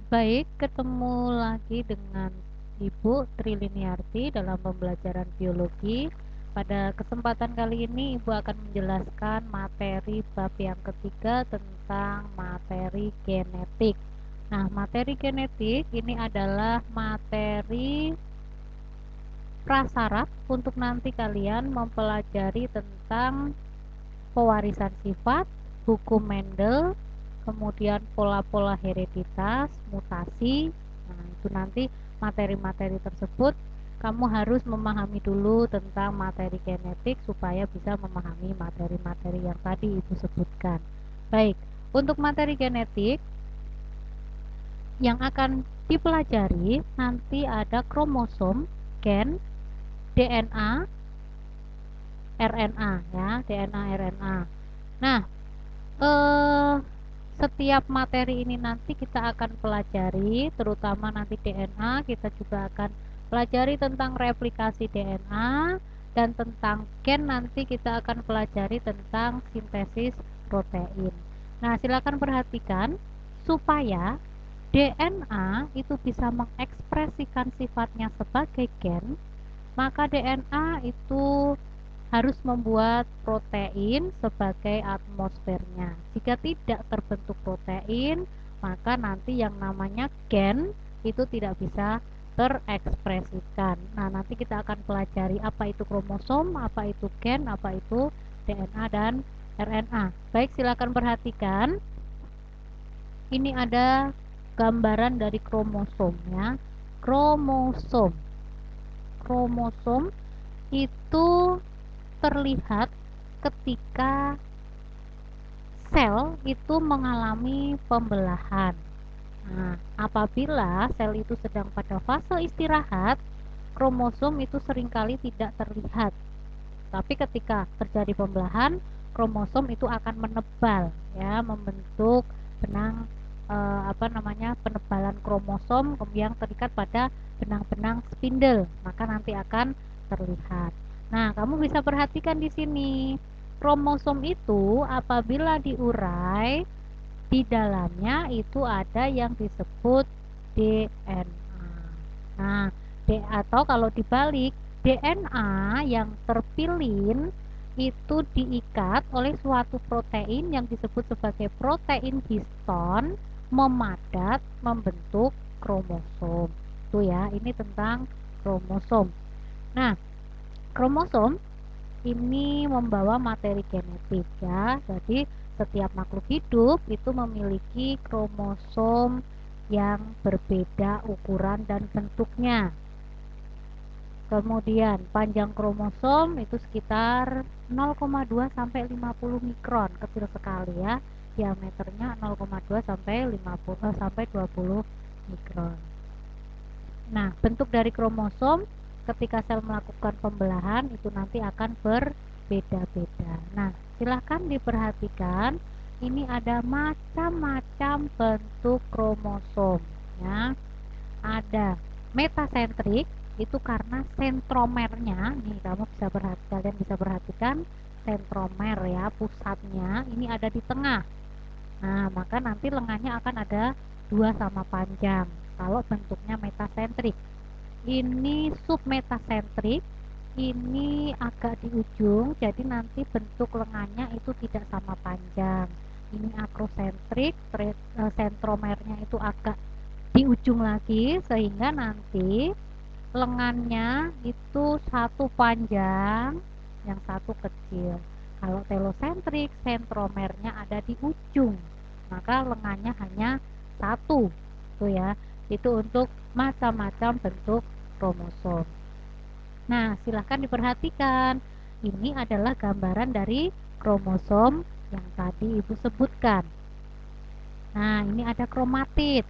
Baik, ketemu lagi dengan Ibu Triliniarti dalam pembelajaran biologi. Pada kesempatan kali ini Ibu akan menjelaskan materi bab yang ketiga tentang materi genetik. Nah, materi genetik ini adalah materi prasyarat untuk nanti kalian mempelajari tentang pewarisan sifat, hukum Mendel, kemudian pola-pola hereditas, mutasi. Nah, itu nanti materi-materi tersebut kamu harus memahami dulu tentang materi genetik supaya bisa memahami materi-materi yang tadi Ibu sebutkan. Baik, untuk materi genetik yang akan dipelajari nanti ada kromosom, gen, DNA, RNA ya, DNA, RNA. Nah, eh setiap materi ini nanti kita akan pelajari, terutama nanti DNA, kita juga akan pelajari tentang replikasi DNA, dan tentang gen nanti kita akan pelajari tentang sintesis protein. Nah, silakan perhatikan supaya DNA itu bisa mengekspresikan sifatnya sebagai gen, maka DNA itu harus membuat protein sebagai atmosfernya. Jika tidak terbentuk protein, maka nanti yang namanya gen itu tidak bisa terekspresikan. Nah, nanti kita akan pelajari apa itu kromosom, apa itu gen, apa itu DNA dan RNA. Baik, silakan perhatikan. Ini ada gambaran dari kromosomnya. Kromosom. Kromosom itu terlihat ketika sel itu mengalami pembelahan. Nah, apabila sel itu sedang pada fase istirahat, kromosom itu seringkali tidak terlihat. Tapi ketika terjadi pembelahan, kromosom itu akan menebal, ya, membentuk benang penebalan kromosom yang terikat pada benang-benang spindle, maka nanti akan terlihat. Nah, kamu bisa perhatikan di sini. Kromosom itu apabila diurai, di dalamnya itu ada yang disebut DNA. Nah, atau kalau dibalik, DNA yang terpilin itu diikat oleh suatu protein yang disebut sebagai protein histon, memadat membentuk kromosom. Itu ya, ini tentang kromosom. Nah, kromosom ini membawa materi genetik ya. Jadi setiap makhluk hidup itu memiliki kromosom yang berbeda ukuran dan bentuknya. Kemudian panjang kromosom itu sekitar 0,2 sampai 50 mikron, kecil sekali ya. Diameternya 0,2 sampai 50 sampai 20 mikron. Nah, bentuk dari kromosom ketika sel melakukan pembelahan itu nanti akan berbeda-beda. Nah, silahkan diperhatikan, ini ada macam-macam bentuk kromosom ya. Ada metasentrik, itu karena sentromernya, nih kamu bisa perhatikan, kalian bisa perhatikan sentromer ya, pusatnya ini ada di tengah. Nah, maka nanti lengannya akan ada dua sama panjang kalau bentuknya metasentrik. Ini submetasentrik, ini agak di ujung, jadi nanti bentuk lengannya itu tidak sama panjang. Ini akrosentrik, sentromernya itu agak di ujung lagi, sehingga nanti lengannya itu satu panjang, yang satu kecil. Kalau telosentrik, sentromernya ada di ujung, maka lengannya hanya satu. Tuh ya, itu untuk macam-macam bentuk kromosom. Nah, silahkan diperhatikan. Ini adalah gambaran dari kromosom yang tadi Ibu sebutkan. Nah, ini ada kromatid.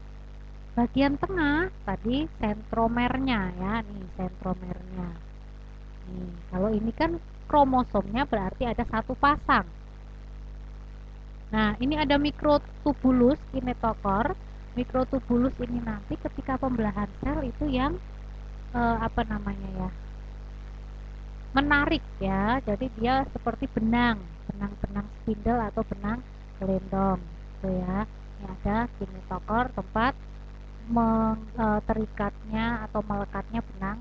Bagian tengah tadi sentromernya ya, nih sentromernya. Nih, kalau ini kan kromosomnya berarti ada satu pasang. Nah, ini ada mikrotubulus kinetokor. Mikrotubulus ini nanti ketika pembelahan sel itu yang menarik ya. Jadi dia seperti benang-benang spindle atau benang gelendong. Gitu ya. Ini ada kinetokor tempat terikatnya atau melekatnya benang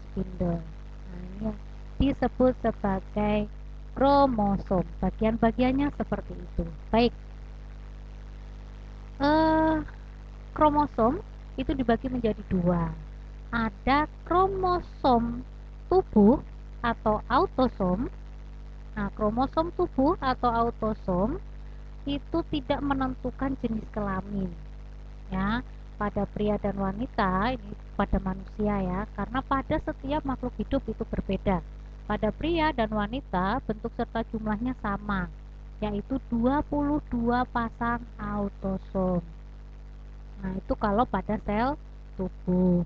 spindle. Nah, ini yang disebut sebagai kromosom. Bagian-bagiannya seperti itu. Baik. Kromosom itu dibagi menjadi dua. Ada kromosom tubuh atau autosom. Nah, kromosom tubuh atau autosom itu tidak menentukan jenis kelamin, ya. Pada pria dan wanita, ini pada manusia ya, karena pada setiap makhluk hidup itu berbeda. Pada pria dan wanita, bentuk serta jumlahnya sama, yaitu 22 pasang autosom. Nah, itu kalau pada sel tubuh.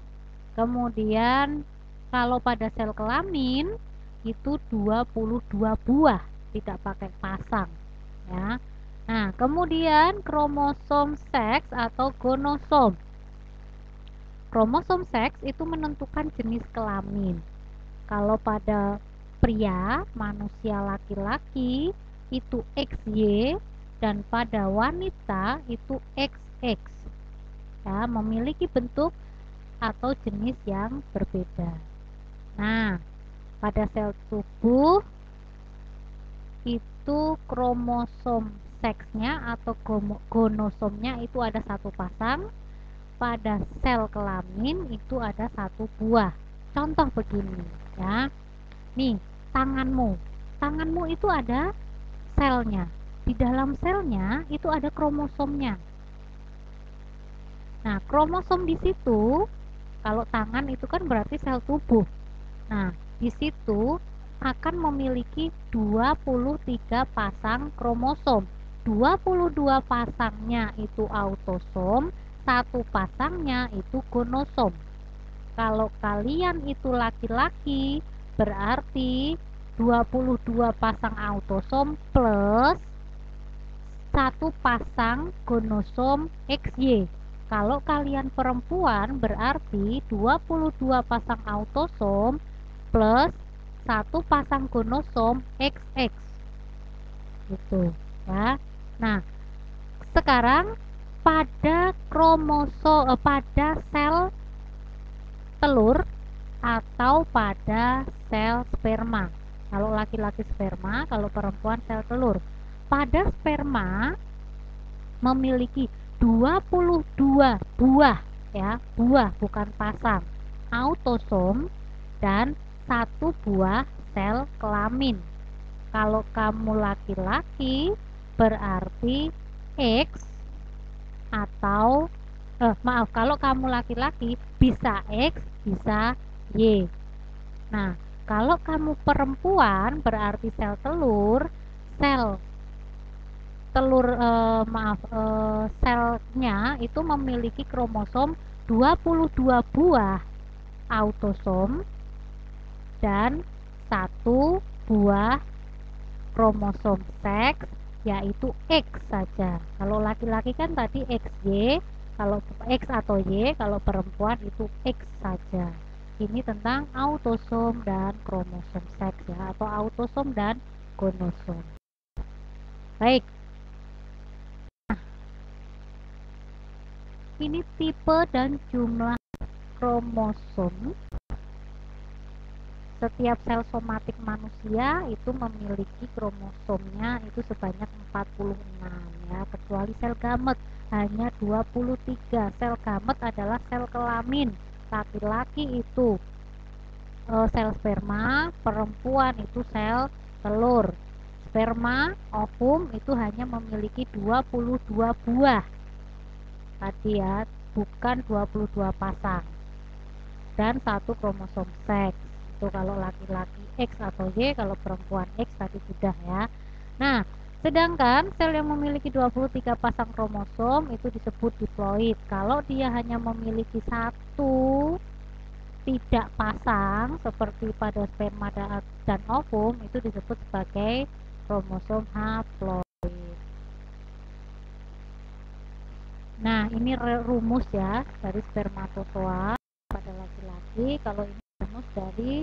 Kemudian kalau pada sel kelamin itu 22 buah, tidak pakai pasang, ya. Nah, kemudian kromosom seks atau gonosom. Kromosom seks itu menentukan jenis kelamin. Kalau pada pria, manusia laki-laki itu XY, dan pada wanita itu XX. Ya, memiliki bentuk atau jenis yang berbeda. Nah, pada sel tubuh itu kromosom seksnya atau gonosomnya itu ada satu pasang. Pada sel kelamin itu ada satu buah. Contoh begini, ya. Nih, tanganmu itu ada selnya. Di dalam selnya itu ada kromosomnya. Nah, kromosom di situ, kalau tangan itu kan berarti sel tubuh. Nah, di situ akan memiliki 23 pasang kromosom. 22 pasangnya itu autosom, satu pasangnya itu gonosom. Kalau kalian itu laki-laki, berarti 22 pasang autosom plus satu pasang gonosom XY. Kalau kalian perempuan berarti 22 pasang autosom plus satu pasang gonosom XX. Gitu, ya. Nah, sekarang pada pada sel telur atau pada sel sperma. Kalau laki-laki sperma, kalau perempuan sel telur. Pada sperma memiliki 22 buah, ya, buah bukan pasang autosom dan satu buah sel kelamin. Kalau kamu laki-laki berarti X atau maaf, kalau kamu laki-laki bisa X, bisa Y. Nah, kalau kamu perempuan berarti sel telur, sel telur selnya itu memiliki kromosom 22 buah autosom dan satu buah kromosom seks yaitu X saja. Kalau laki-laki kan tadi XY, kalau X atau Y, kalau perempuan itu X saja. Ini tentang autosom dan kromosom seks ya, atau autosom dan gonosom. Baik. Ini tipe dan jumlah kromosom. Setiap sel somatik manusia itu memiliki kromosomnya itu sebanyak 46 ya, kecuali sel gamet hanya 23. Sel gamet adalah sel kelamin. Laki-laki itu sel sperma, perempuan itu sel telur. Sperma, ovum itu hanya memiliki 22 buah. Tadi ya, bukan 22 pasang. Dan satu kromosom seks. Itu kalau laki-laki X atau Y, kalau perempuan X tadi sudah ya. Nah, sedangkan sel yang memiliki 23 pasang kromosom itu disebut diploid. Kalau dia hanya memiliki satu tidak pasang seperti pada sperma dan ovum itu disebut sebagai kromosom haploid. Nah, ini rumus ya dari spermatozoa pada laki-laki. Kalau ini rumus dari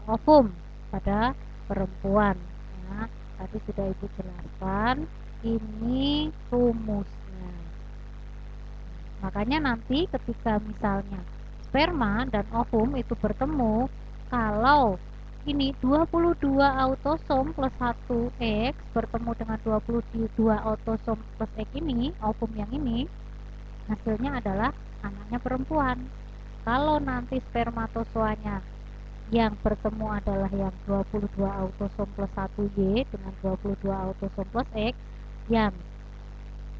ovum pada perempuan. Ya, tadi sudah ibu jelaskan. Ini rumusnya. Makanya nanti ketika misalnya sperma dan ovum itu bertemu, kalau ini 22 autosom plus 1 X bertemu dengan 22 autosom plus X ini, ovum yang ini, hasilnya adalah anaknya perempuan. Kalau nanti spermatozoanya yang bertemu adalah yang 22 autosom plus 1 Y dengan 22 autosom plus X, yang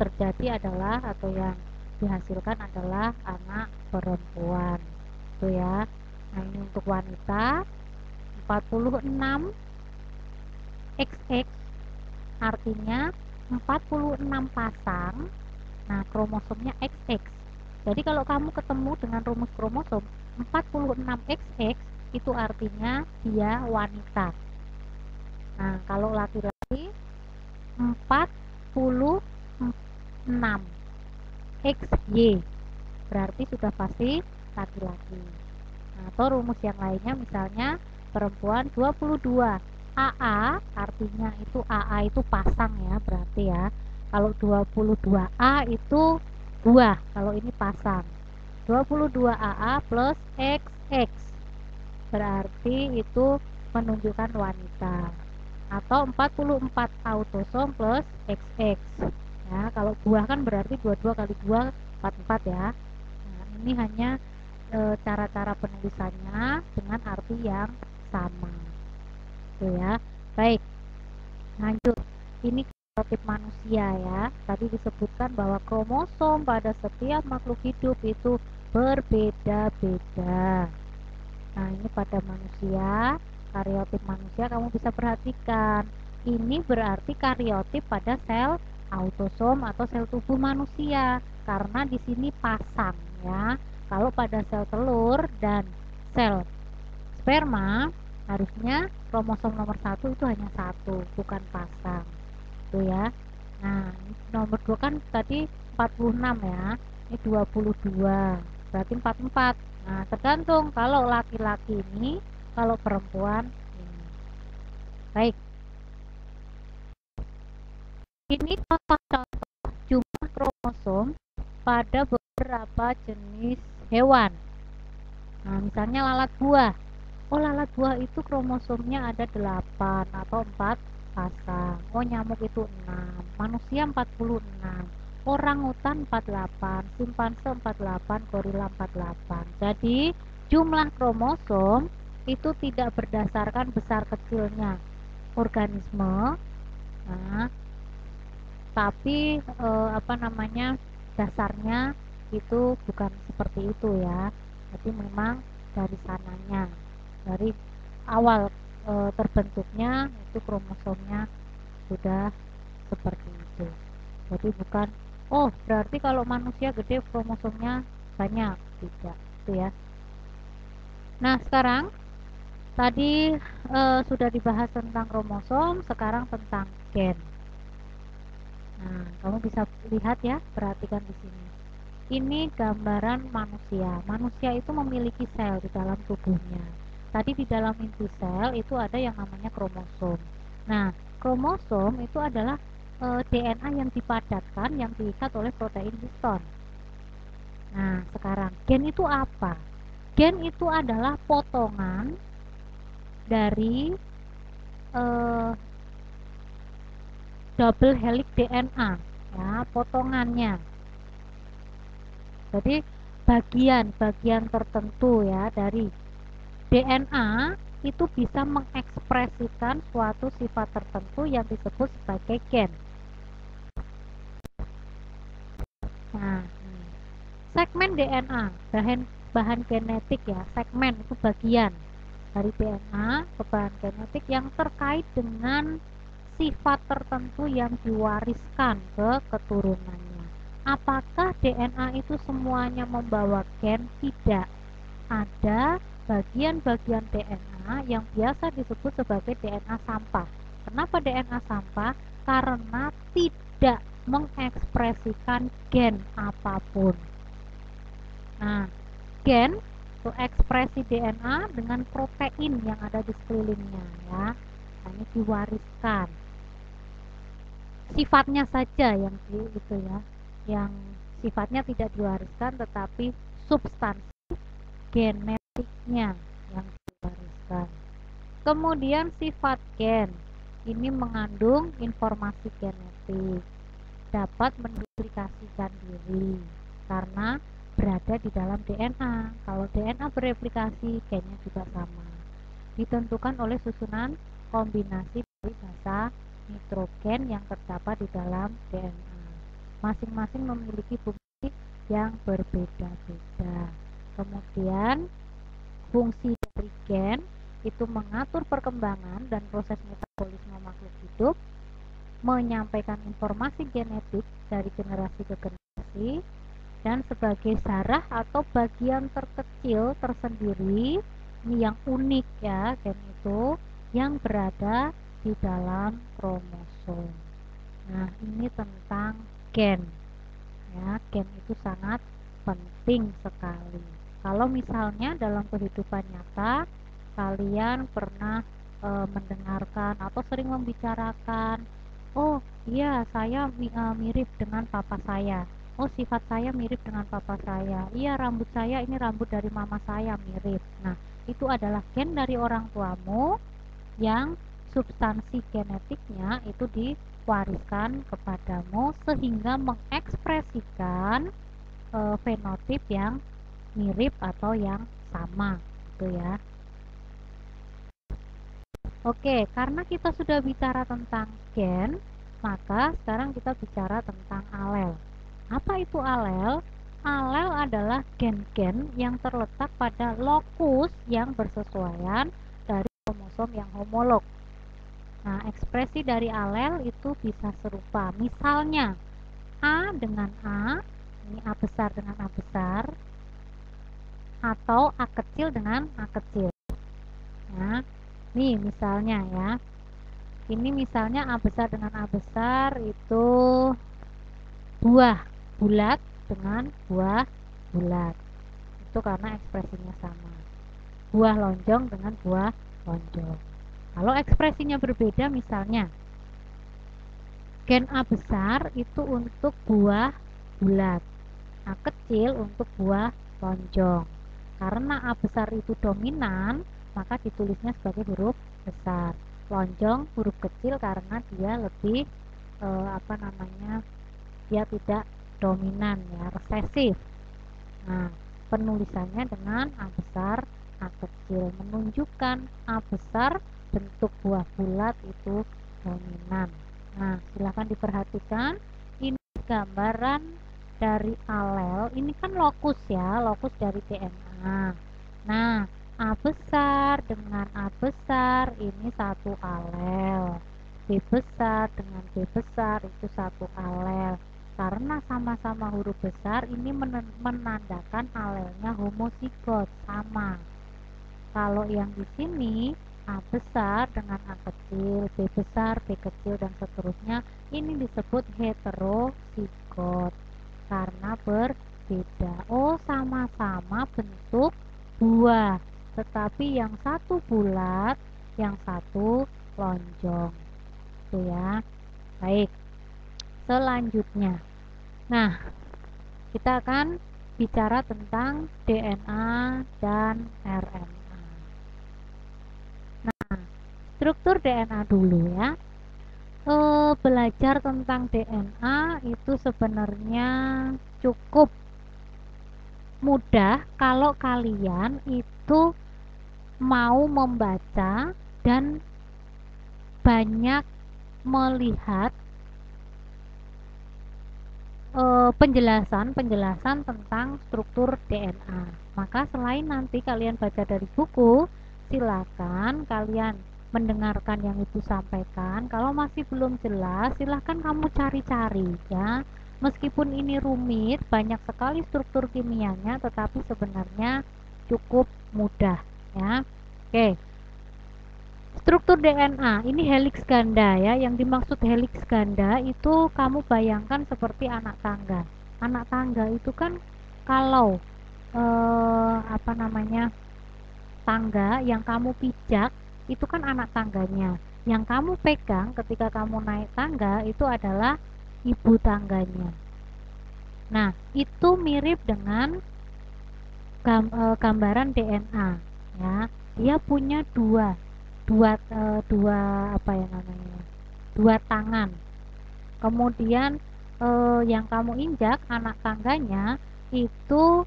terjadi adalah atau yang dihasilkan adalah anak perempuan. Itu ya. Nah, ini untuk wanita 46 XX artinya 46 pasang. Nah, kromosomnya XX. Jadi kalau kamu ketemu dengan rumus kromosom 46 XX, itu artinya dia wanita. Nah, kalau laki-laki 46 XY, berarti sudah pasti laki-laki. Nah, atau rumus yang lainnya misalnya perempuan 22 AA, artinya itu AA itu pasang ya, berarti ya. Kalau 22A itu buah, kalau ini pasang. 22 AA plus XX, berarti itu menunjukkan wanita. Atau 44 autosom plus XX. Ya, kalau buah kan berarti 22 kali 2 44 ya. Nah, ini hanya cara-cara penulisannya dengan arti yang sama. Oke ya. Baik. Lanjut. Ini karyotyp manusia ya. Tadi disebutkan bahwa kromosom pada setiap makhluk hidup itu berbeda-beda. Nah, ini pada manusia, karyotyp manusia kamu bisa perhatikan. Ini berarti karyotyp pada sel autosom atau sel tubuh manusia, karena di sini pasang ya. Kalau pada sel telur dan sel sperma, harusnya kromosom nomor 1 itu hanya satu, bukan pasang. Tuh ya. Nah, nomor 2 kan tadi 46 ya. Ini 22. Berarti 44. Nah, tergantung kalau laki-laki ini, kalau perempuan ini. Baik. Ini contoh-contoh jumlah kromosom pada beberapa jenis hewan. Nah, misalnya lalat buah. Oh, lalat buah itu kromosomnya ada 8 atau 4 pasang. Oh, nyamuk itu 6, manusia 46, orangutan 48, simpanse 48, gorila 48. Jadi, jumlah kromosom itu tidak berdasarkan besar kecilnya organisme. Nah, tapi apa namanya, dasarnya itu bukan seperti itu ya. Jadi memang dari sananya, dari awal terbentuknya itu kromosomnya sudah seperti itu. Jadi bukan, oh berarti kalau manusia gede kromosomnya banyak, tidak itu ya. Nah, sekarang tadi sudah dibahas tentang kromosom, sekarang tentang gen. Nah, kamu bisa lihat ya, perhatikan di sini. Ini gambaran manusia. Manusia itu memiliki sel di dalam tubuhnya. Tadi di dalam inti sel itu ada yang namanya kromosom. Nah, kromosom itu adalah DNA yang dipadatkan, yang diikat oleh protein histon. Nah, sekarang gen itu apa? Gen itu adalah potongan dari double helix DNA, ya, potongannya. Jadi bagian-bagian tertentu ya dari DNA itu bisa mengekspresikan suatu sifat tertentu yang disebut sebagai gen. Nah, segmen DNA, bahan genetik ya, segmen itu bagian dari DNA ke bahan genetik yang terkait dengan sifat tertentu yang diwariskan ke keturunannya. Apakah DNA itu semuanya membawa gen? Tidak. Ada bagian-bagian DNA yang biasa disebut sebagai DNA sampah. Kenapa DNA sampah? Karena tidak mengekspresikan gen apapun. Nah, gen itu ekspresi DNA dengan protein yang ada di sekelilingnya ya. Nah, ini diwariskan. Sifatnya saja yang itu ya, yang sifatnya tidak diwariskan, tetapi substansi genetiknya yang diwariskan. Kemudian sifat gen, ini mengandung informasi genetik, dapat menduplikasikan diri karena berada di dalam DNA. Kalau DNA bereplikasi, gennya juga sama. Ditentukan oleh susunan kombinasi dari basa nitrogen yang terdapat di dalam DNA. Masing-masing memiliki fungsi yang berbeda-beda. Kemudian fungsi dari gen itu mengatur perkembangan dan proses metabolisme makhluk hidup, menyampaikan informasi genetik dari generasi ke generasi, dan sebagai zarah atau bagian terkecil tersendiri, ini yang unik ya, gen itu yang berada di dalam kromosom. Nah, ini tentang gen ya. Gen itu sangat penting sekali. Kalau misalnya dalam kehidupan nyata kalian pernah mendengarkan atau sering membicarakan, oh iya saya mirip dengan papa saya, oh sifat saya mirip dengan papa saya, iya rambut saya ini rambut dari mama saya mirip. Nah, itu adalah gen dari orang tuamu yang substansi genetiknya itu diwariskan kepadamu sehingga mengekspresikan fenotip yang mirip atau yang sama gitu ya. Oke, karena kita sudah bicara tentang gen, maka sekarang kita bicara tentang alel. Apa itu alel? Alel adalah gen-gen yang terletak pada lokus yang bersesuaian dari kromosom yang homolog. Nah, ekspresi dari alel itu bisa serupa. Misalnya, A dengan A, ini A besar dengan A besar, atau A kecil dengan A kecil. Nah, nih misalnya ya, ini misalnya A besar dengan A besar itu buah bulat dengan buah bulat, itu karena ekspresinya sama. Buah lonjong dengan buah lonjong. Kalau ekspresinya berbeda, misalnya gen A besar itu untuk buah bulat, A kecil untuk buah lonjong. Karena A besar itu dominan, maka ditulisnya sebagai huruf besar. Lonjong huruf kecil karena dia lebih dia tidak dominan ya, resesif. Nah, penulisannya dengan A besar A kecil menunjukkan A besar bentuk buah bulat itu dominan. Nah, silahkan diperhatikan, ini gambaran dari alel, ini kan lokus ya, lokus dari DNA. Nah, A besar dengan A besar ini satu alel, B besar dengan B besar itu satu alel. Karena sama-sama huruf besar, ini menandakan alelnya homozigot, sama. Kalau yang di sini A besar dengan A kecil, B besar, B kecil, dan seterusnya, ini disebut heterozigot karena berbeda. Oh, sama-sama bentuk buah, tetapi yang satu bulat, yang satu lonjong. Itu ya. Baik. Selanjutnya. Nah, kita akan bicara tentang DNA dan RNA. Nah, struktur DNA dulu ya. Belajar tentang DNA itu sebenarnya cukup mudah kalau kalian itu mau membaca dan banyak melihat penjelasan tentang struktur DNA. Maka selain nanti kalian baca dari buku, silakan kalian mendengarkan yang ibu sampaikan. Kalau masih belum jelas, silakan kamu cari-cari ya. Meskipun ini rumit, banyak sekali struktur kimianya, tetapi sebenarnya cukup mudah ya. Oke. Struktur DNA, ini helix ganda ya. Yang dimaksud helix ganda itu kamu bayangkan seperti anak tangga. Anak tangga itu kan kalau tangga yang kamu pijak itu kan anak tangganya. Yang kamu pegang ketika kamu naik tangga itu adalah ibu tangganya. Nah, itu mirip dengan gambaran DNA ya. Dia punya dua dua dua apa ya namanya? Dua tangan. Kemudian yang kamu injak anak tangganya itu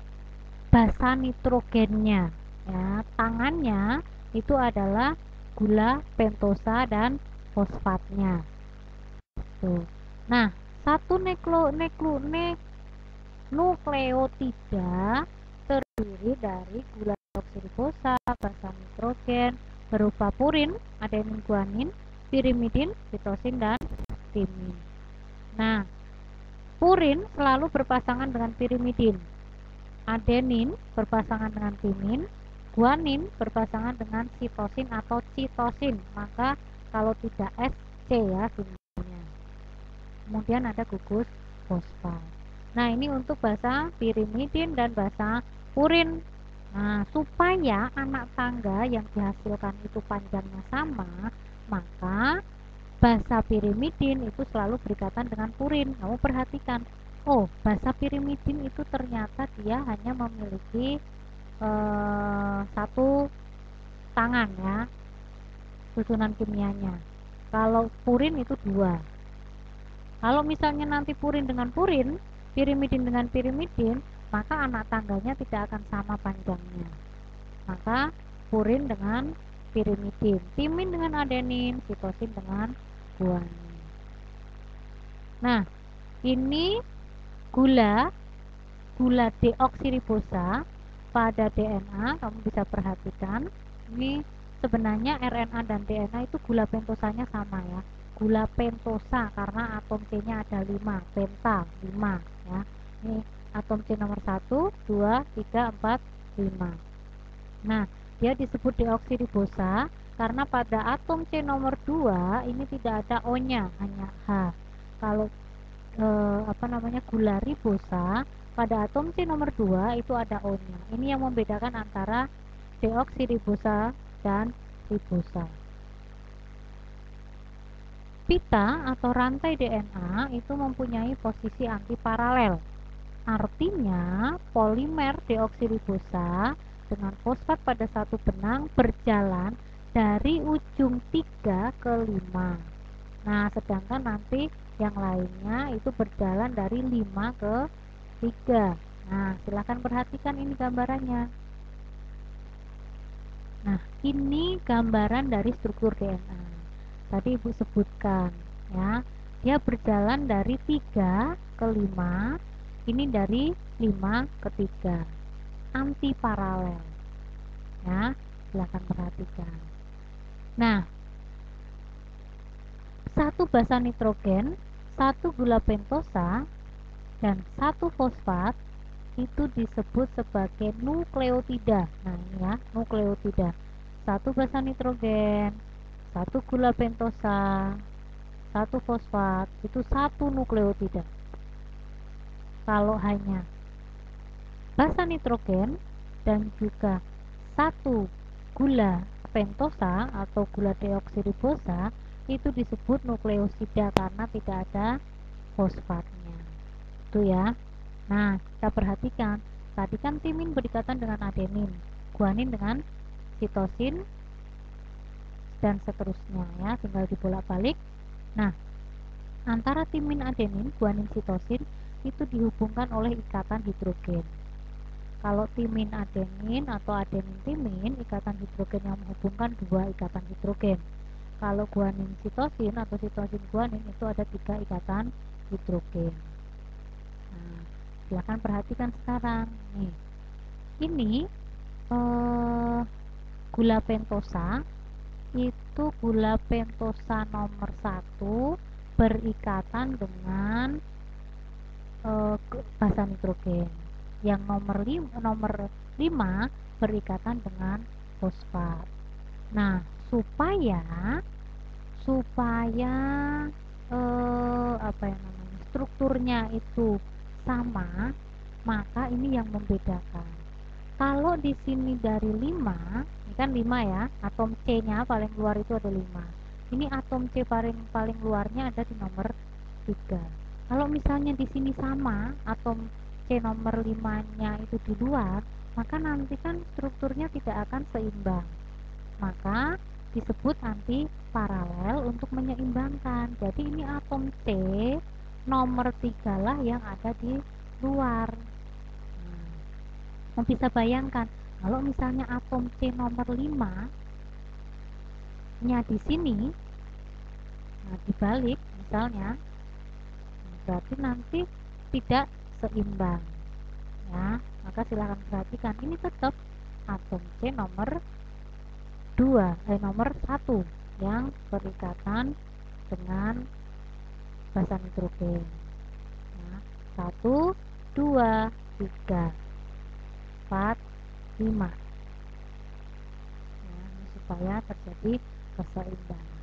basa nitrogennya ya. Tangannya itu adalah gula pentosa dan fosfatnya. Tuh. Nah, satu nukleotida terdiri dari gula deoksiribosa, basa nitrogen berupa purin, adenin, guanin, pirimidin, sitosin, dan timin. Nah, purin selalu berpasangan dengan pirimidin, adenin berpasangan dengan timin, guanin berpasangan dengan sitosin atau citosin. Maka kalau tidak SC ya simbolnya. Kemudian ada gugus fosfat. Nah, ini untuk basa pirimidin dan basa purin. Nah, supaya anak tangga yang dihasilkan itu panjangnya sama, maka basa pirimidin itu selalu berikatan dengan purin. Kamu perhatikan, oh, basa pirimidin itu ternyata dia hanya memiliki satu tangan ya, susunan kimianya. Kalau purin itu dua. Kalau misalnya nanti purin dengan purin, pirimidin dengan pirimidin, maka anak tangganya tidak akan sama panjangnya. Maka purin dengan pirimidin, timin dengan adenin, sitosin dengan guanin. Nah, ini gula deoksiribosa pada DNA, kamu bisa perhatikan. Ini sebenarnya RNA dan DNA itu gula pentosanya sama ya. Gula pentosa karena atom C-nya ada 5, penta 5 ya. Ini atom C nomor 1, 2, 3, 4, 5. Nah, dia disebut deoksiribosa karena pada atom C nomor 2 ini tidak ada O-nya, hanya H. Kalau gula ribosa pada atom C nomor 2 itu ada O-nya. Ini yang membedakan antara deoksiribosa dan ribosa. Pita atau rantai DNA itu mempunyai posisi antiparalel. Artinya, polimer deoksiribosa dengan fosfat pada satu benang berjalan dari ujung 3 ke 5. Nah, sedangkan nanti yang lainnya itu berjalan dari 5 ke 3. Nah, silahkan perhatikan ini gambarannya. Nah, ini gambaran dari struktur DNA. Tadi Ibu sebutkan ya, dia berjalan dari 3 ke 5, ini dari 5 ke 3. Antiparalel. Ya, silahkan perhatikan. Nah, satu basa nitrogen, satu gula pentosa, dan satu fosfat itu disebut sebagai nukleotida. Nah, ini ya, nukleotida. Satu basa nitrogen, satu gula pentosa, satu fosfat, itu satu nukleotida. Kalau hanya basa nitrogen dan juga satu gula pentosa atau gula deoksiribosa itu disebut nukleosida karena tidak ada fosfatnya. Itu ya. Nah, kita perhatikan. Tadi kan timin berikatan dengan adenin, guanin dengan sitosin, dan seterusnya ya. Tinggal dibolak-balik. Nah, antara timin adenin, guanin, sitosin itu dihubungkan oleh ikatan hidrogen. Kalau timin adenin atau adenin timin, ikatan hidrogen yang menghubungkan dua ikatan hidrogen. Kalau guanin sitosin atau sitosin guanin itu ada 3 ikatan hidrogen. Nah, silahkan perhatikan sekarang nih. Ini gula pentosa itu gula pentosa nomor 1 berikatan dengan basa nitrogen. Yang nomor 5 berikatan dengan fosfat. Nah, supaya strukturnya itu sama, maka ini yang membedakan. Kalau di sini dari 5, ini kan 5 ya, atom C-nya paling luar itu ada 5. Ini atom C paling luarnya ada di nomor 3. Kalau misalnya di sini sama atom C nomor 5-nya itu di luar, maka nanti kan strukturnya tidak akan seimbang. Maka disebut anti paralel untuk menyeimbangkan. Jadi ini atom C nomor 3 lah yang ada di luar. Nah, bisa bayangkan kalau misalnya atom C nomor 5 nya di sini, nah dibalik misalnya, berarti nanti tidak seimbang ya. Maka silahkan perhatikan ini tetap atom C nomor 2 nomor 1 yang berikatan dengan basa nitrogen ya. 1, 2, 3, 4, 5 ya, ini supaya terjadi keseimbangan.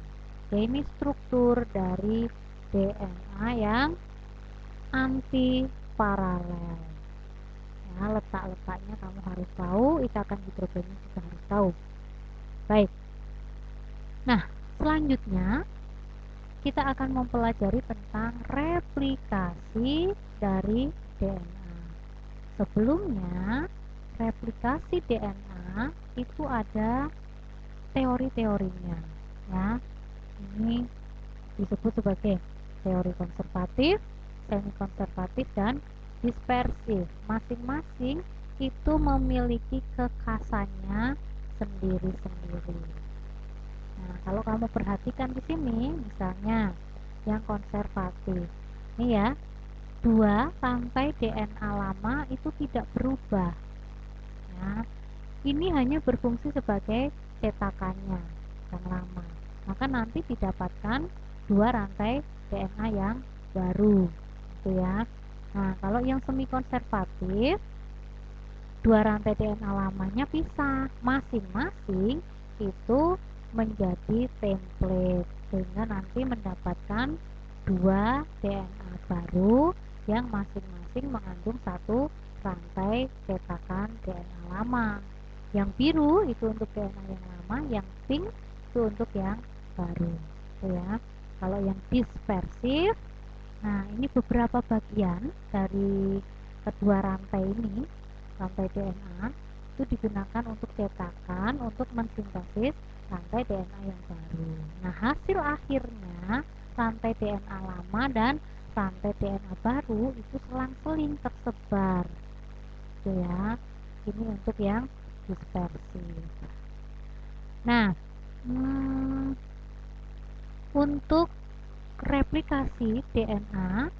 Ya, ini struktur dari DNA yang anti paralel ya. Letak-letaknya kamu harus tahu, ikatan hidrogennya juga harus tahu. Baik, nah selanjutnya kita akan mempelajari tentang replikasi dari DNA. Sebelumnya, replikasi DNA itu ada teori-teorinya ya. Ini disebut sebagai teori konservatif, semi konservatif, dan dispersif. Masing-masing itu memiliki kekhasannya sendiri-sendiri. Nah, kalau kamu perhatikan di sini, misalnya yang konservatif, ini ya, 2 rantai DNA lama itu tidak berubah. Ya, ini hanya berfungsi sebagai cetakannya yang lama. Maka nanti didapatkan 2 rantai DNA yang baru, gitu ya. Nah, kalau yang semi konservatif, 2 rantai DNA lamanya pisah, masing-masing itu menjadi template sehingga nanti mendapatkan 2 DNA baru yang masing-masing mengandung 1 rantai cetakan DNA lama. Yang biru itu untuk DNA yang lama, yang pink itu untuk yang baru, gitu ya. Kalau yang dispersif, nah ini beberapa bagian dari kedua rantai ini, rantai DNA itu digunakan untuk cetakan untuk mensintesis rantai DNA yang baru. Nah, hasil akhirnya rantai DNA lama dan rantai DNA baru itu selang-seling tersebar. Gitu ya. Ini untuk yang dispersif. Nah, untuk replikasi DNA,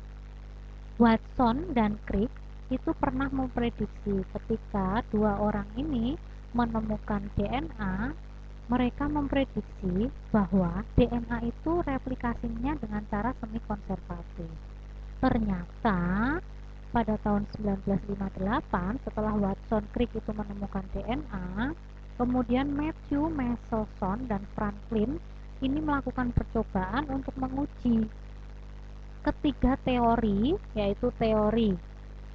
Watson dan Crick itu pernah memprediksi ketika 2 orang ini menemukan DNA, mereka memprediksi bahwa DNA itu replikasinya dengan cara semi konservatif. Ternyata pada tahun 1958 setelah Watson Crick itu menemukan DNA, kemudian Matthew Michelson dan Franklin ini melakukan percobaan untuk menguji ketiga teori, yaitu teori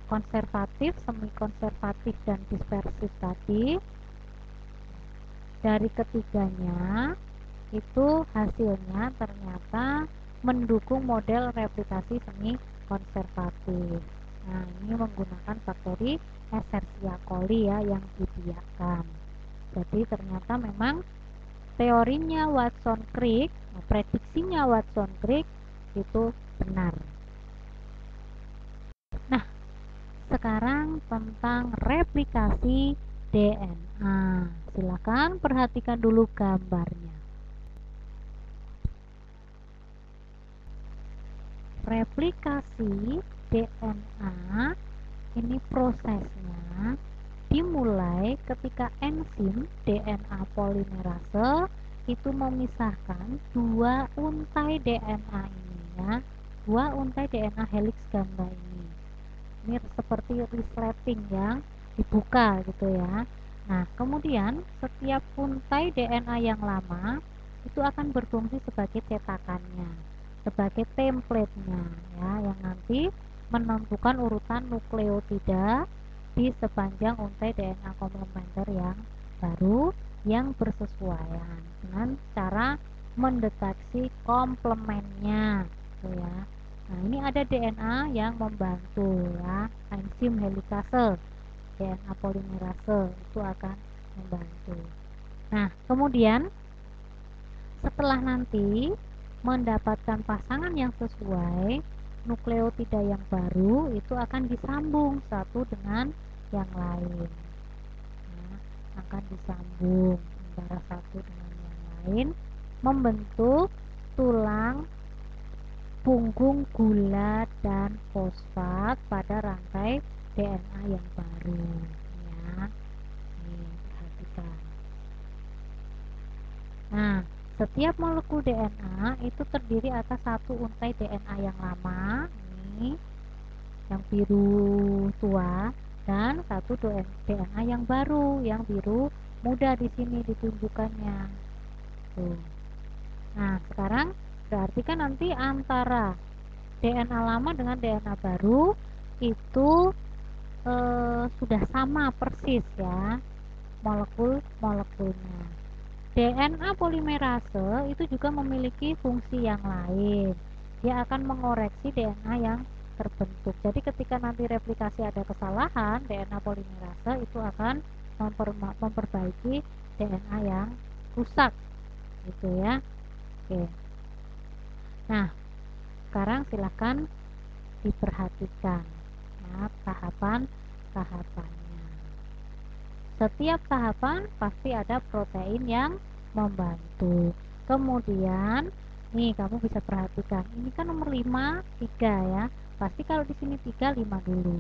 konservatif, semi konservatif, dan dispersif tadi. Dari ketiganya itu hasilnya ternyata mendukung model replikasi semi konservatif. Nah, ini menggunakan bakteri Escherichia coli ya yang dibiarkan. Jadi ternyata memang teorinya Watson Crick, prediksinya Watson Crick itu benar. Nah, sekarang tentang replikasi DNA. Silakan perhatikan dulu gambarnya. Replikasi DNA ini prosesnya dimulai ketika enzim DNA polimerase itu memisahkan 2 untai DNA ini ya, 2 untai DNA helix ganda ini. Ini seperti resleting yang dibuka gitu ya. Nah, kemudian setiap untai DNA yang lama itu akan berfungsi sebagai cetakannya, sebagai template-nya ya, yang nanti menentukan urutan nukleotida di sepanjang untai DNA komplementer yang baru yang bersesuaian dengan cara mendeteksi komplemennya gitu ya. Nah, ini ada DNA yang membantu ya, enzim helikase, DNA polimerase itu akan membantu. Nah, kemudian setelah nanti mendapatkan pasangan yang sesuai, nukleotida yang baru itu akan disambung satu dengan yang lain. Nah, akan disambung antara satu dengan yang lain, membentuk tulang punggung gula dan fosfat pada rantai DNA yang baru. Ya, ini perhatikan. Nah, setiap molekul DNA itu terdiri atas satu untai DNA yang lama, ini yang biru tua, dan satu DNA yang baru, yang biru muda di sini ditunjukkannya. Tuh. Nah, sekarang berarti kan nanti antara DNA lama dengan DNA baru itu sudah sama persis ya molekul-molekulnya. DNA polimerase itu juga memiliki fungsi yang lain. Dia akan mengoreksi DNA yang terbentuk. Jadi ketika nanti replikasi ada kesalahan, DNA polimerase itu akan memperbaiki DNA yang rusak. Gitu ya. Oke. Nah, sekarang silakan diperhatikan ya, tahapan-tahapannya. Setiap tahapan pasti ada protein yang membantu. Kemudian nih kamu bisa perhatikan, ini kan nomor 5 3 ya. Pasti kalau di sini 3 5 dulu.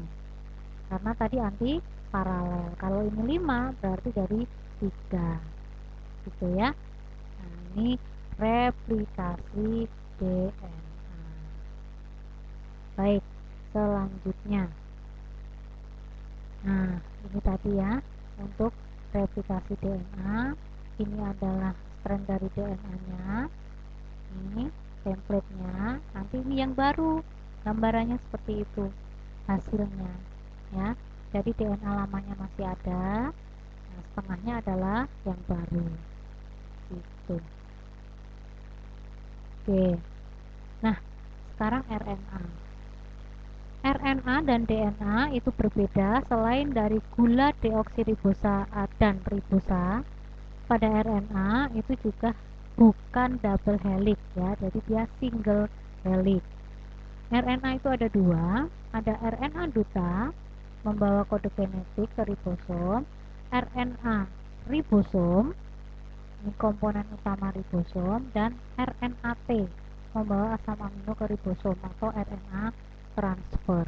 Karena tadi anti paralel. Kalau ini 5 berarti dari 3. Gitu ya. Nah, ini replikasi DNA. Baik, selanjutnya. Nah, ini tadi ya untuk replikasi DNA. Ini adalah strand dari DNA-nya. Ini template-nya. Nanti ini yang baru, gambarannya seperti itu hasilnya ya. Jadi DNA lamanya masih ada. Nah, setengahnya adalah yang baru. Gitu. Oke. Nah, sekarang RNA. RNA dan DNA itu berbeda selain dari gula deoksiribosa dan ribosa. Pada RNA itu juga bukan double helix ya, jadi dia single helix. RNA itu ada dua, ada RNA duta membawa kode genetik ke ribosom, RNA ribosom ini komponen utama ribosom, dan RNA-T membawa asam amino ke ribosom atau RNA transfer.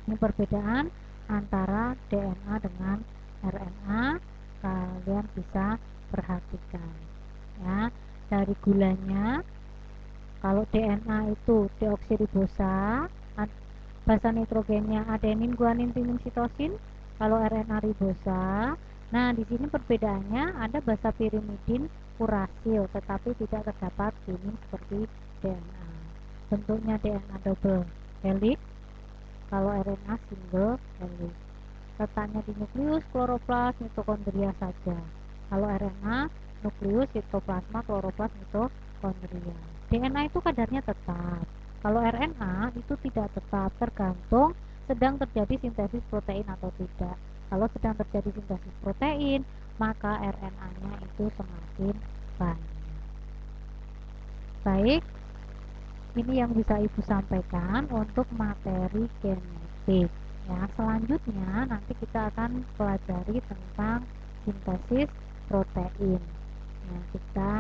Ini perbedaan antara DNA dengan RNA, kalian bisa perhatikan ya. Dari gulanya, kalau DNA itu deoksiribosa, basa nitrogennya adenin, guanin, timin, sitosin. Kalau RNA ribosa, nah di sini perbedaannya ada basa pirimidin, urasil, tetapi tidak terdapat timin seperti DNA. Bentuknya DNA double helix, kalau RNA single helix. Letaknya di nukleus, kloroplas, mitokondria saja. Kalau RNA, nukleus, sitoplasma, kloroplas, mitokondria. DNA itu kadarnya tetap. Kalau RNA itu tidak tetap, tergantung sedang terjadi sintesis protein atau tidak. Kalau sedang terjadi sintesis protein, maka RNA-nya itu semakin banyak. Baik, ini yang bisa Ibu sampaikan untuk materi genetik. Ya, selanjutnya nanti kita akan pelajari tentang sintesis protein. Ya, kita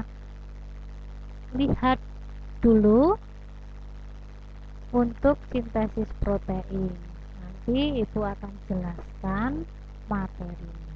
lihat dulu untuk sintesis protein. Nanti Ibu akan jelaskan materinya.